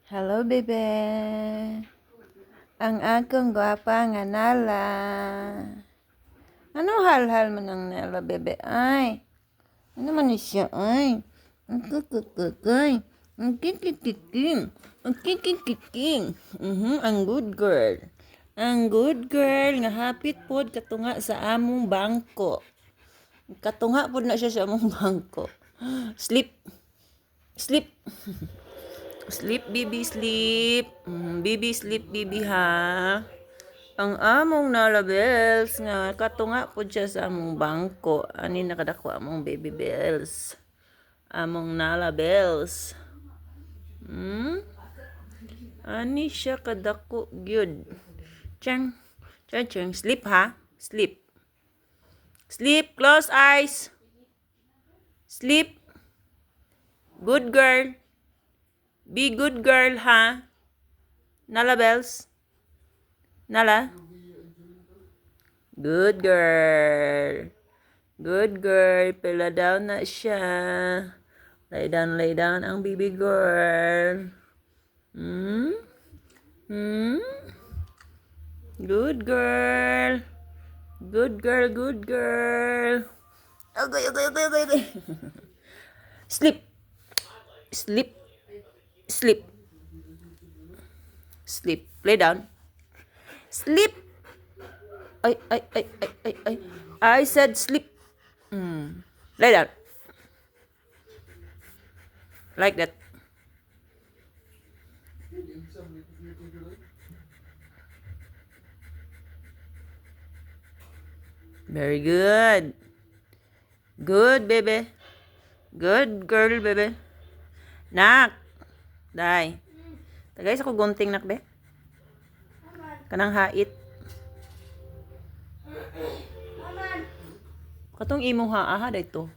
Hello, bebe. Ang akong gwapa nga nala. Ano hal-hal man ang nala, bebe? Ay. Ano man ni siya, ay. Ang kukukukay. Ang kikikiking. Ang kikikiking. Ang good girl. Ang good girl nga hapit pod katunga sa among bangko. Katunga pod na siya sa among bangko. Sleep. Sleep. Sleep, baby, sleep. Baby, sleep, baby, ha? Ang among nalabels nga katunga po siya sa among bangko. Ani nakadako among baby bells. Among nalabels. Ani siya kadako gyud. Chang. Chang, chang. Sleep, ha? Sleep. Sleep. Close eyes. Sleep. Good girl. Be good girl, ha? Nala bells? Nala? Good girl. Good girl. Pila down na siya. Lay down ang baby girl. Good girl. Good girl, good girl. Okay. Sleep. Sleep. Sleep. Sleep. Lay down. Sleep. Ay. I said sleep. Lay down. Like that. Very good. Good, baby. Good girl, baby. Nak. Day. Tagay sa ko gunting, nak, be. Kanang hait. Katong imo ha, aha, dito.